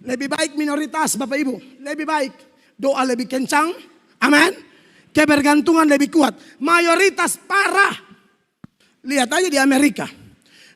Lebih baik minoritas Bapak Ibu. Lebih baik. Doa lebih kencang. Amin. Kebergantungan lebih kuat. Mayoritas parah. Lihat aja di Amerika.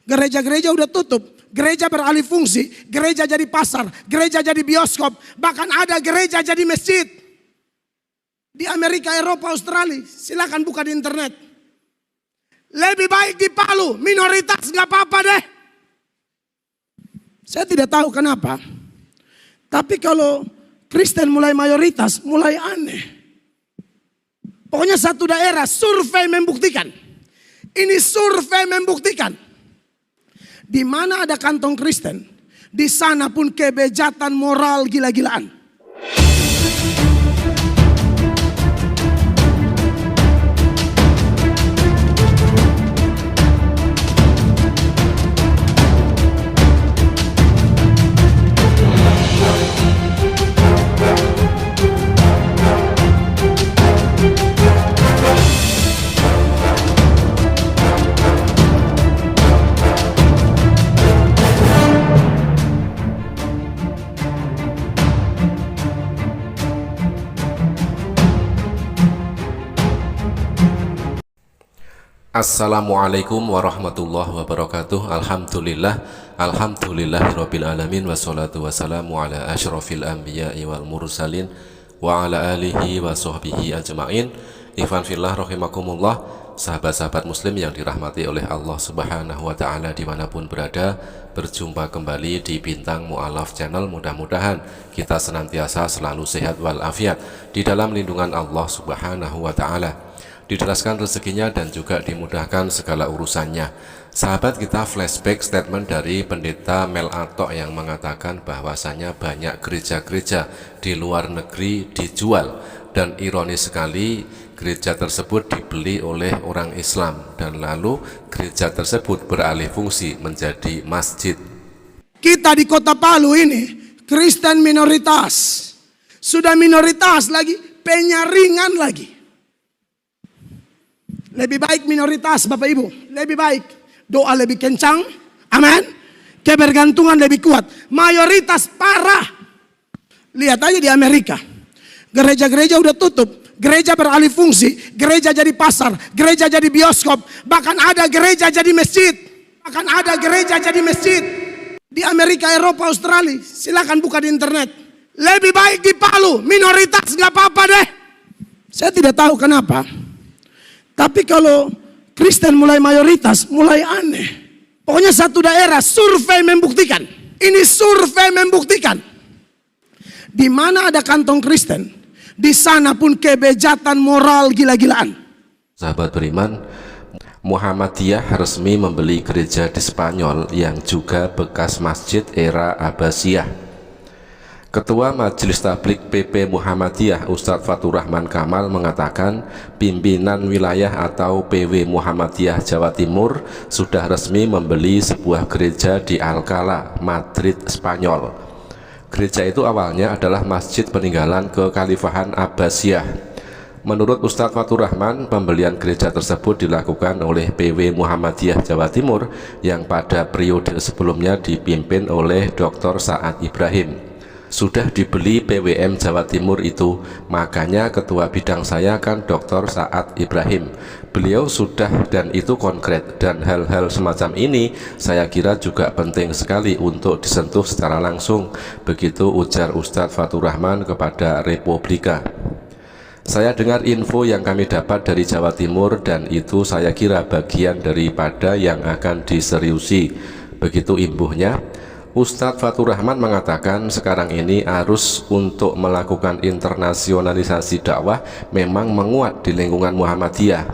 Gereja-gereja udah tutup. Gereja beralih fungsi. Gereja jadi pasar. Gereja jadi bioskop. Bahkan ada gereja jadi masjid. Di Amerika, Eropa, Australia. Silakan buka di internet. Lebih baik di Palu. Minoritas gak apa-apa deh. Saya tidak tahu kenapa. Tapi kalau Kristen mulai mayoritas, mulai aneh. Pokoknya satu daerah survei membuktikan. Ini survei membuktikan. Di mana ada kantong Kristen, di sana pun kebejatan moral gila-gilaan. Assalamualaikum warahmatullahi wabarakatuh. Alhamdulillahirabbil alamin, wassalatu wassalamu ala asyrafil anbiya'i wal mursalin wa ala alihi wa sahbihi ajma'in. Ikhwan fillah rahimakumullah, sahabat-sahabat muslim yang dirahmati oleh Allah Subhanahu wa taala dimanapun berada, berjumpa kembali di Bintang Mu'alaf Channel. Mudah-mudahan kita senantiasa selalu sehat walafiat di dalam lindungan Allah Subhanahu wa taala, dideraskan rezekinya dan juga dimudahkan segala urusannya. Sahabat, kita flashback statement dari pendeta Mel Atok yang mengatakan bahwasanya banyak gereja-gereja di luar negeri dijual, dan ironis sekali gereja tersebut dibeli oleh orang Islam dan lalu gereja tersebut beralih fungsi menjadi masjid. Kita di kota Palu ini Kristen minoritas. Sudah minoritas lagi, penyaringan lagi. Lebih baik minoritas Bapak Ibu. Lebih baik. Doa lebih kencang. Amin. Kebergantungan lebih kuat. Mayoritas parah. Lihat aja di Amerika. Gereja-gereja udah tutup. Gereja beralih fungsi. Gereja jadi pasar. Gereja jadi bioskop. Bahkan ada gereja jadi masjid. Di Amerika, Eropa, Australia. Silakan buka di internet. Lebih baik di Palu. Minoritas gak apa-apa deh. Saya tidak tahu kenapa. Tapi kalau Kristen mulai mayoritas, mulai aneh. Pokoknya satu daerah survei membuktikan. Ini survei membuktikan. Di mana ada kantong Kristen, di sana pun kebejatan moral gila-gilaan. Sahabat beriman, Muhammadiyah resmi membeli gereja di Spanyol yang juga bekas masjid era Abbasiyah. Ketua Majelis Tabligh PP Muhammadiyah Ustadz Fatur Rahman Kamal mengatakan pimpinan wilayah atau PW Muhammadiyah Jawa Timur sudah resmi membeli sebuah gereja di Alcalá, Madrid, Spanyol. Gereja itu awalnya adalah masjid peninggalan kekhalifahan Abbasiyah. Menurut Ustadz Fatur Rahman, pembelian gereja tersebut dilakukan oleh PW Muhammadiyah Jawa Timur yang pada periode sebelumnya dipimpin oleh Dr. Saad Ibrahim. Sudah dibeli PWM Jawa Timur itu, makanya ketua bidang saya kan Dr. Saad Ibrahim. Beliau sudah, dan itu konkret, dan hal-hal semacam ini saya kira juga penting sekali untuk disentuh secara langsung. Begitu ujar Ustadz Fatur Rahman kepada Republika. Saya dengar info yang kami dapat dari Jawa Timur dan itu saya kira bagian daripada yang akan diseriusi. Begitu imbuhnya. Ustadz Fatur Rahman mengatakan sekarang ini arus untuk melakukan internasionalisasi dakwah memang menguat di lingkungan Muhammadiyah.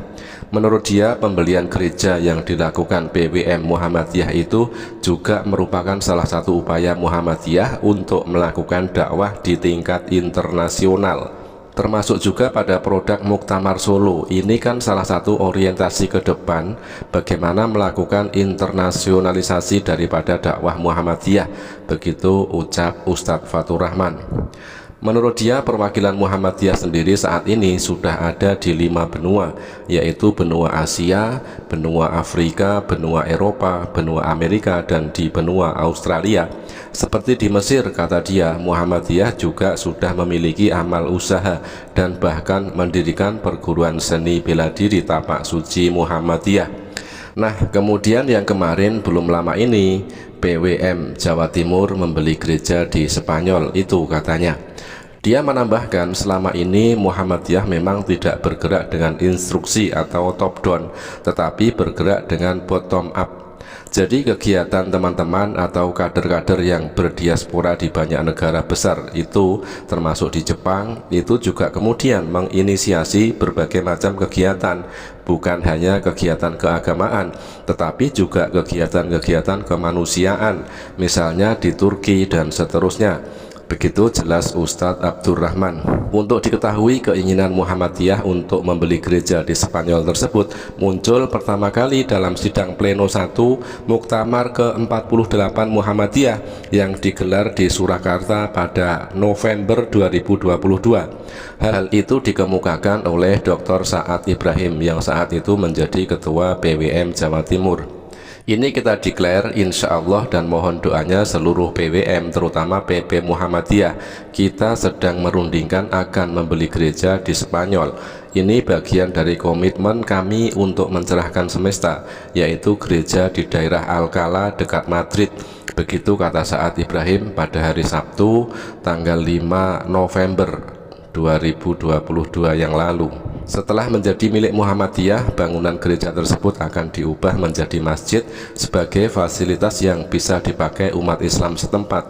Menurut dia, pembelian gereja yang dilakukan PWM Muhammadiyah itu juga merupakan salah satu upaya Muhammadiyah untuk melakukan dakwah di tingkat internasional. Termasuk juga pada produk Muktamar Solo. Ini kan salah satu orientasi ke depan bagaimana melakukan internasionalisasi daripada dakwah Muhammadiyah. Begitu ucap Ustadz Fatur Rahman. Menurut dia, perwakilan Muhammadiyah sendiri saat ini sudah ada di 5 benua, yaitu benua Asia, benua Afrika, benua Eropa, benua Amerika, dan di benua Australia. Seperti di Mesir, kata dia, Muhammadiyah juga sudah memiliki amal usaha dan bahkan mendirikan perguruan seni bela diri Tapak Suci Muhammadiyah. Nah, kemudian yang kemarin belum lama ini, PWM Jawa Timur membeli gereja di Spanyol, itu katanya. Dia menambahkan selama ini Muhammadiyah memang tidak bergerak dengan instruksi atau top down, tetapi bergerak dengan bottom up. Jadi kegiatan teman-teman atau kader-kader yang berdiaspora di banyak negara besar itu, termasuk di Jepang, itu juga kemudian menginisiasi berbagai macam kegiatan, bukan hanya kegiatan keagamaan, tetapi juga kegiatan-kegiatan kemanusiaan, misalnya di Turki dan seterusnya. Begitu jelas Ustadz Abdurrahman. Untuk diketahui, keinginan Muhammadiyah untuk membeli gereja di Spanyol tersebut muncul pertama kali dalam sidang pleno 1 Muktamar ke-48 Muhammadiyah yang digelar di Surakarta pada November 2022. Hal itu dikemukakan oleh Dr. Saad Ibrahim yang saat itu menjadi Ketua PWM Jawa Timur. Ini kita declare insya Allah dan mohon doanya seluruh PWM terutama PP Muhammadiyah. Kita sedang merundingkan akan membeli gereja di Spanyol. Ini bagian dari komitmen kami untuk mencerahkan semesta, yaitu gereja di daerah Alcalá dekat Madrid. Begitu kata Saad Ibrahim pada hari Sabtu tanggal 5 November 2022 yang lalu. Setelah menjadi milik Muhammadiyah, bangunan gereja tersebut akan diubah menjadi masjid sebagai fasilitas yang bisa dipakai umat Islam setempat.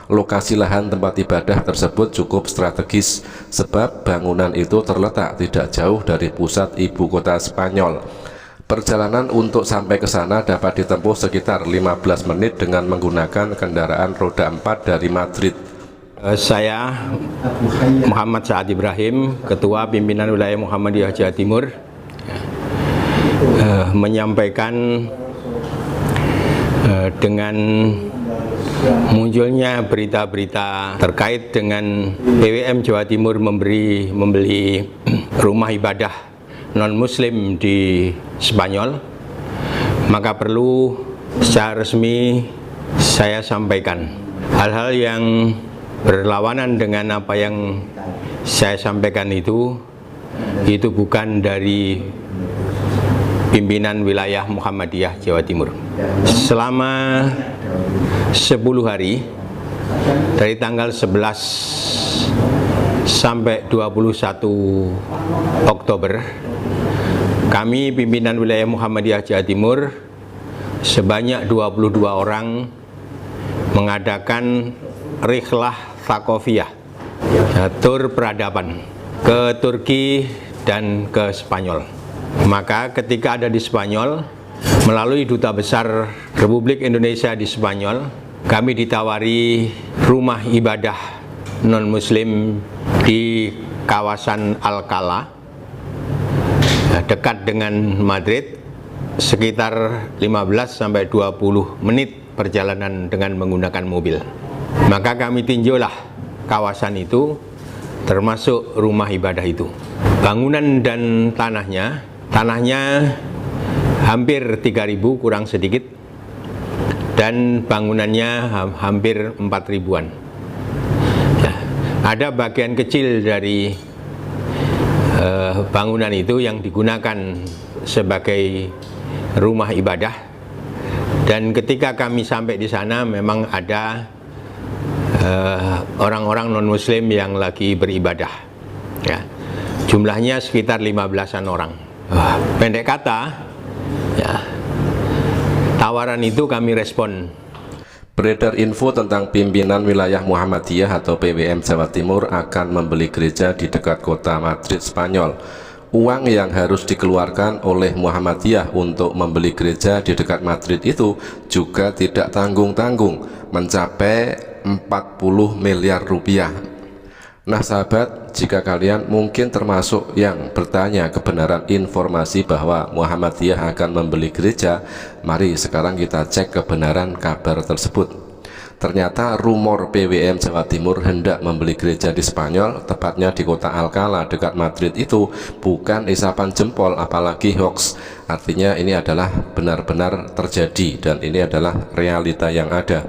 Lokasi lahan tempat ibadah tersebut cukup strategis sebab bangunan itu terletak tidak jauh dari pusat ibu kota Spanyol. Perjalanan untuk sampai ke sana dapat ditempuh sekitar 15 menit dengan menggunakan kendaraan roda 4 dari Madrid. Saya Muhammad Saad Ibrahim, Ketua Pimpinan Wilayah Muhammadiyah Jawa Timur, menyampaikan dengan munculnya berita-berita terkait dengan PWM Jawa Timur membeli rumah ibadah non-muslim di Spanyol, maka perlu secara resmi saya sampaikan hal-hal yang berlawanan dengan apa yang saya sampaikan itu bukan dari pimpinan wilayah Muhammadiyah Jawa Timur. Selama 10 hari dari tanggal 11 sampai 21 Oktober, kami pimpinan wilayah Muhammadiyah Jawa Timur sebanyak 22 orang mengadakan rihlah Thaqafiyah, tur peradaban ke Turki dan ke Spanyol. Maka ketika ada di Spanyol, melalui Duta Besar Republik Indonesia di Spanyol, kami ditawari rumah ibadah non-muslim di kawasan Alcalá, dekat dengan Madrid, sekitar 15-20 menit perjalanan dengan menggunakan mobil. Maka kami tinjaulah kawasan itu, termasuk rumah ibadah itu. Bangunan dan tanahnya hampir 3.000 kurang sedikit, dan bangunannya hampir 4.000-an. Ya, ada bagian kecil dari bangunan itu yang digunakan sebagai rumah ibadah, dan ketika kami sampai di sana memang ada orang-orang non-muslim yang lagi beribadah, ya. Jumlahnya sekitar 15-an orang. Pendek kata, ya, tawaran itu kami respon. Beredar info tentang pimpinan wilayah Muhammadiyah atau PWM Jawa Timur akan membeli gereja di dekat kota Madrid, Spanyol. Uang yang harus dikeluarkan oleh Muhammadiyah untuk membeli gereja di dekat Madrid itu juga tidak tanggung-tanggung, mencapai 40 miliar rupiah. Nah sahabat, jika kalian mungkin termasuk yang bertanya kebenaran informasi bahwa Muhammadiyah akan membeli gereja, mari sekarang kita cek kebenaran kabar tersebut. Ternyata rumor PWM Jawa Timur hendak membeli gereja di Spanyol, tepatnya di kota Alcalá dekat Madrid, itu bukan isapan jempol apalagi hoax. Artinya ini adalah benar-benar terjadi dan ini adalah realita yang ada.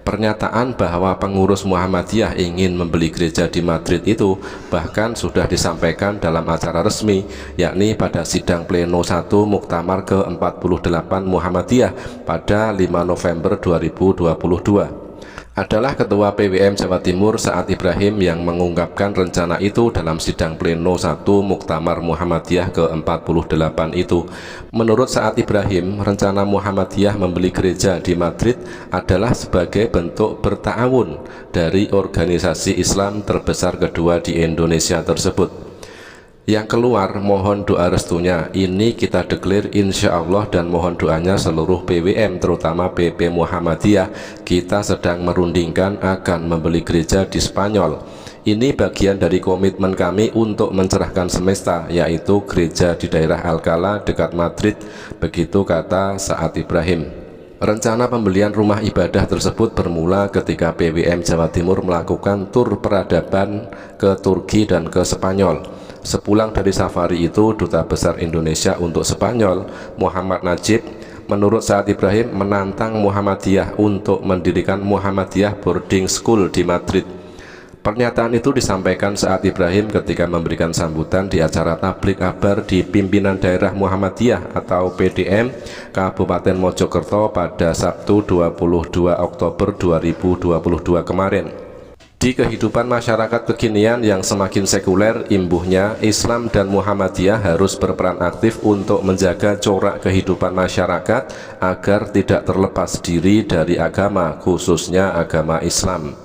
Pernyataan bahwa pengurus Muhammadiyah ingin membeli gereja di Madrid itu bahkan sudah disampaikan dalam acara resmi, yakni pada sidang pleno 1 Muktamar ke-48 Muhammadiyah pada 5 November 2022. Adalah Ketua PWM Jawa Timur Saad Ibrahim yang mengungkapkan rencana itu dalam sidang pleno 1 Muktamar Muhammadiyah ke-48 itu. Menurut Saad Ibrahim, rencana Muhammadiyah membeli gereja di Madrid adalah sebagai bentuk berta'awun dari organisasi Islam terbesar kedua di Indonesia tersebut. Yang keluar mohon doa restunya, ini kita deklir insya Allah, dan mohon doanya seluruh PWM terutama PP Muhammadiyah. Kita sedang merundingkan akan membeli gereja di Spanyol. Ini bagian dari komitmen kami untuk mencerahkan semesta, yaitu gereja di daerah Alcalá dekat Madrid, begitu kata Saad Ibrahim. Rencana pembelian rumah ibadah tersebut bermula ketika PWM Jawa Timur melakukan tur peradaban ke Turki dan ke Spanyol. Sepulang dari safari itu, Duta Besar Indonesia untuk Spanyol, Muhammad Najib, menurut Saad Ibrahim menantang Muhammadiyah untuk mendirikan Muhammadiyah Boarding School di Madrid. Pernyataan itu disampaikan Saad Ibrahim ketika memberikan sambutan di acara tablik akbar di pimpinan daerah Muhammadiyah atau PDM Kabupaten Mojokerto pada Sabtu 22 Oktober 2022 kemarin. Di kehidupan masyarakat kekinian yang semakin sekuler, imbuhnya Islam dan Muhammadiyah harus berperan aktif untuk menjaga corak kehidupan masyarakat agar tidak terlepas diri dari agama, khususnya agama Islam.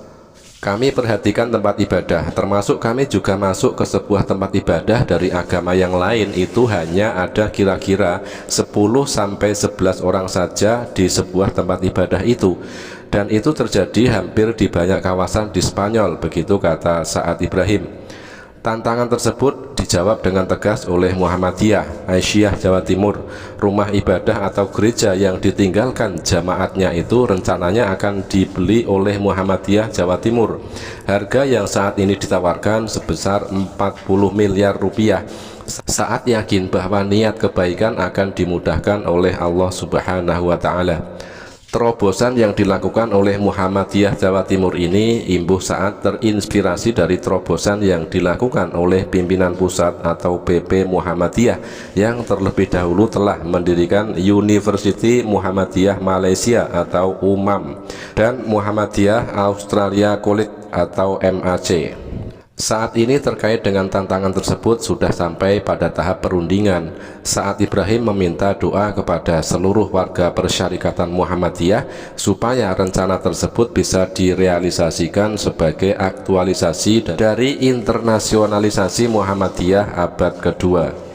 Kami perhatikan tempat ibadah, termasuk kami juga masuk ke sebuah tempat ibadah dari agama yang lain, itu hanya ada kira-kira 10-11 orang saja di sebuah tempat ibadah itu. Dan itu terjadi hampir di banyak kawasan di Spanyol, begitu kata Saad Ibrahim. Tantangan tersebut dijawab dengan tegas oleh Muhammadiyah Aisyah Jawa Timur. Rumah ibadah atau gereja yang ditinggalkan jamaatnya itu rencananya akan dibeli oleh Muhammadiyah Jawa Timur. Harga yang saat ini ditawarkan sebesar 40 miliar rupiah. Saat yakin bahwa niat kebaikan akan dimudahkan oleh Allah Subhanahu wa Ta'ala. Terobosan yang dilakukan oleh Muhammadiyah Jawa Timur ini imbuh saat terinspirasi dari terobosan yang dilakukan oleh pimpinan pusat atau PP Muhammadiyah yang terlebih dahulu telah mendirikan University Muhammadiyah Malaysia atau UMAM dan Muhammadiyah Australia College atau MAC. Saat ini terkait dengan tantangan tersebut sudah sampai pada tahap perundingan. Saad Ibrahim meminta doa kepada seluruh warga persyarikatan Muhammadiyah supaya rencana tersebut bisa direalisasikan sebagai aktualisasi dari internasionalisasi Muhammadiyah abad kedua.